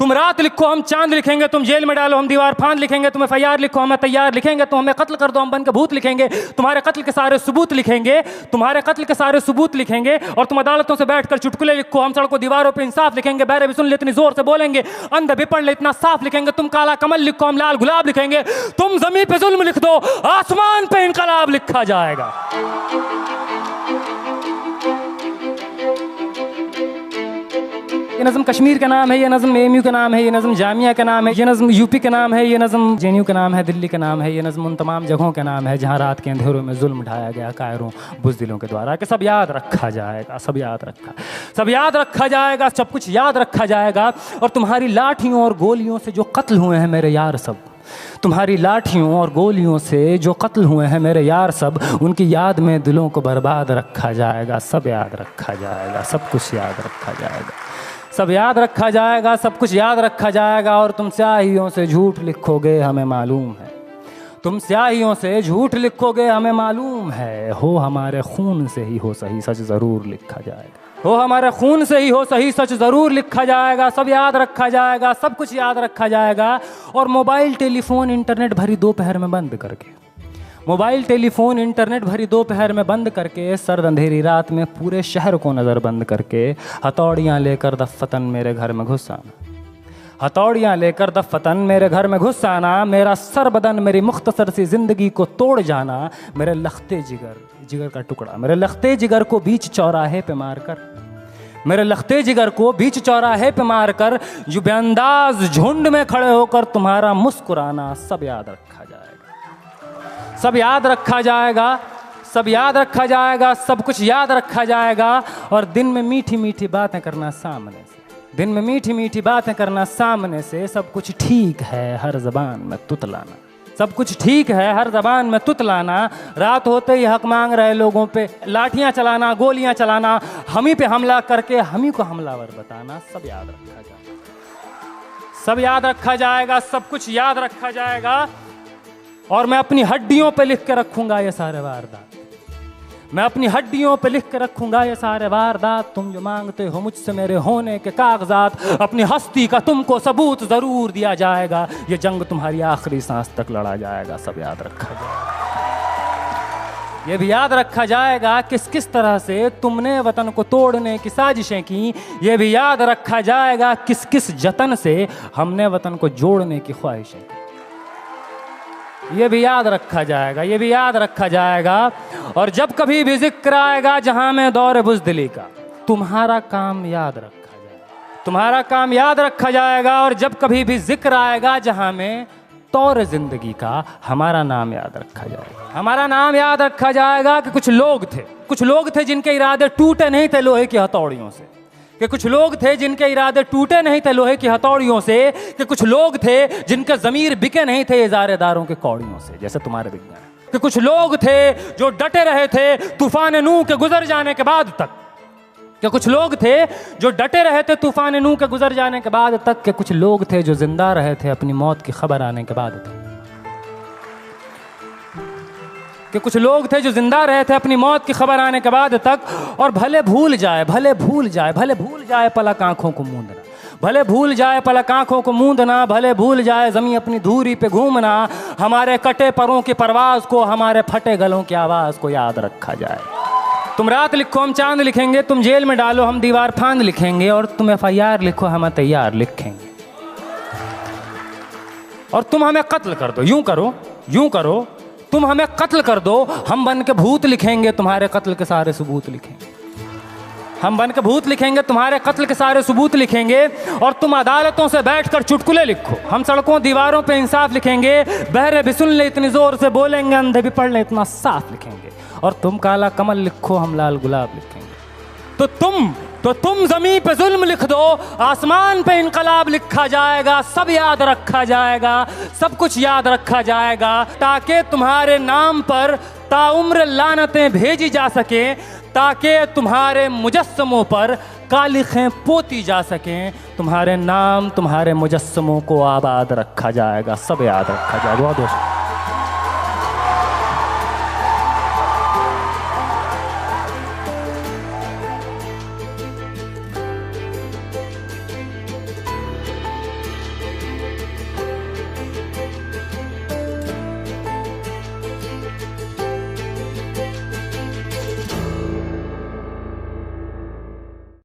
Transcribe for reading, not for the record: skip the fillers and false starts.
तुम रात लिखो हम चांद लिखेंगे, तुम जेल में डालो हम दीवार फांद लिखेंगे, तुम FIR लिखो हमें तैयार लिखेंगे, तुम हमें कत्ल कर दो हम बन के भूत लिखेंगे, तुम्हारे कत्ल के सारे सबूत लिखेंगे, तुम्हारे कत्ल के सारे सबूत लिखेंगे। और तुम अदालतों से बैठकर चुटकुले लिखो, हम सड़कों दीवारों पे इंसाफ लिखेंगे, बहरे भी सुन ले इतनी जोर से बोलेंगे, अंधे भी पढ़ ले इतना साफ लिखेंगे, तुम काला कमल लिखो हम लाल गुलाब लिखेंगे, तुम जमीन पे जुल्म लिख दो आसमान पे इनकलाब लिखा जाएगा। ये नज़म कश्मीर का नाम है, ये नज़म AMU का नाम है, ये नज़म जामिया का नाम है, ये नज़म UP का नाम है, ये नज़म JNU का नाम है, दिल्ली का नाम है, ये नज़म उन तमाम जगहों का नाम है जहाँ रात के अंधेरों में जुल्म ढाया गया कायरों बुज़दिलों के द्वारा। कि सब याद रखा जाएगा, सब याद रखा जाएगा, सब कुछ याद रखा जाएगा। और तुम्हारी लाठियों और गोलियों से जो कत्ल हुए हैं मेरे यार सब, तुम्हारी लाठियों और गोलियों से जो कत्ल हुए हैं मेरे यार सब, उनकी याद में दिलों को बर्बाद रखा जाएगा। सब याद रखा जाएगा, सब कुछ याद रखा जाएगा, सब याद रखा जाएगा, सब कुछ याद रखा जाएगा। और तुम स्याहियों से झूठ लिखोगे हमें मालूम है, तुम स्याहियों से झूठ लिखोगे हमें मालूम है, हो हमारे खून से ही हो सही सच ज़रूर लिखा जाएगा, हो हमारे खून से ही हो सही सच ज़रूर लिखा जाएगा। सब याद रखा जाएगा, सब कुछ याद रखा जाएगा। और मोबाइल टेलीफोन इंटरनेट भरी दोपहर में बंद करके, मोबाइल टेलीफोन इंटरनेट भरी दोपहर में बंद करके, सर्द अंधेरी रात में पूरे शहर को नज़र बंद करके, हथौड़ियाँ लेकर दफ़्फ़तन मेरे घर में घुस आना, हथौड़ियाँ लेकर दफ़्फ़तन मेरे घर में घुस आना, मेरा सर बदन मेरी मुख्तसर सी ज़िंदगी को तोड़ जाना, मेरे लख्ते जिगर का टुकड़ा, मेरे लख्ते जिगर को बीच चौराहे पे मारकर, मेरे लख्ते जिगर को बीच चौराहे पे मारकर, जो बेअंदाज झुंड में खड़े होकर तुम्हारा मुस्कुराना, सब याद रखा जाएगा, सब याद रखा जाएगा, सब याद रखा जाएगा, सब कुछ याद रखा जाएगा। और दिन में मीठी मीठी बातें करना सामने से, दिन में मीठी मीठी बातें करना सामने से, सब कुछ ठीक है हर ज़बान में तुतलाना, सब कुछ ठीक है हर ज़बान में तुतलाना। रात होते ही हक मांग रहे लोगों पे लाठियाँ चलाना, गोलियाँ चलाना, हम ही पे हमला करके हम ही को हमलावर बताना, सब याद रखा जाएगा, सब याद रखा जाएगा, सब कुछ याद रखा जाएगा। और मैं अपनी हड्डियों पे लिख के रखूँगा ये सारे वारदात, मैं अपनी हड्डियों पे लिख के रखूँगा ये सारे वारदात। तुम जो मांगते हो मुझसे मेरे होने के कागजात, अपनी हस्ती का तुमको सबूत ज़रूर दिया जाएगा, ये जंग तुम्हारी आखिरी सांस तक लड़ा जाएगा, सब याद रखा जाएगा। ये भी याद रखा जाएगा किस किस तरह से तुमने वतन को तोड़ने की साजिशें की, ये भी याद रखा जाएगा किस किस जतन से हमने वतन को जोड़ने की ख्वाहिशें की, ये भी याद रखा जाएगा, ये भी याद रखा जाएगा। और जब कभी भी जिक्र आएगा जहां में दौर बुज़दिली का, तुम्हारा काम याद रखा जाएगा, तुम्हारा काम याद रखा जाएगा। और जब कभी भी जिक्र आएगा जहां में तौर ज़िंदगी का, हमारा नाम याद रखा जाएगा, हमारा नाम याद रखा जाएगा। कि कुछ लोग थे जिनके इरादे टूटे नहीं थे लोहे की हथौड़ियों से, कि कुछ लोग थे जिनके इरादे टूटे नहीं थे लोहे की हथौड़ियों से, कि कुछ लोग थे जिनके ज़मीर बिके नहीं थे इज़ारेदारों के कौड़ियों से, जैसे तुम्हारे बिक गए। कि कुछ लोग थे जो डटे रहे थे तूफान नूह के गुजर जाने के बाद तक, कि कुछ लोग थे जो डटे रहे थे तूफान नूह के गुजर जाने के बाद तक, कि कुछ लोग थे जो जिंदा रहे थे अपनी मौत की खबर आने के बाद तक, कि कुछ लोग थे जो जिंदा रहे थे अपनी मौत की खबर आने के बाद तक। और भले भूल जाए पलक आंखों को मूंदना, भले भूल जाए पलक आंखों को मूंदना, भले भूल जाए ज़मीं अपनी धूरी पे घूमना, हमारे कटे परों की परवाज़ को, हमारे फटे गलों की आवाज़ को याद रखा जाए। तुम रात लिखो हम चांद लिखेंगे, तुम जेल में डालो हम दीवार फांद लिखेंगे, और तुम FIR लिखो हम तैयार लिखेंगे। और तुम हमें कत्ल कर दो, यूं करो तुम हमें कत्ल कर दो, हम बन के भूत लिखेंगे, तुम्हारे कत्ल के सारे सबूत लिखेंगे, हम बन के भूत लिखेंगे, तुम्हारे कत्ल के सारे सबूत लिखेंगे। और तुम अदालतों से बैठकर चुटकुले लिखो, हम सड़कों दीवारों पे इंसाफ लिखेंगे, बहरे भी सुन ले इतनी जोर से बोलेंगे, अंधे भी पढ़ ले इतना साफ लिखेंगे। और तुम काला कमल लिखो हम लाल गुलाब लिखेंगे। तो तुम ज़मीं पे जुल्म लिख दो, आसमान पे इनकलाब लिखा जाएगा, सब याद रखा जाएगा, सब कुछ याद रखा जाएगा, ताकि तुम्हारे नाम पर ताउम्र लानतें भेजी जा सकें, ताकि तुम्हारे मुजस्समों पर कालिखें पोती जा सकें, तुम्हारे नाम तुम्हारे मुजस्समों को आबाद रखा जाएगा, सब याद रखा जाएगा। बहुत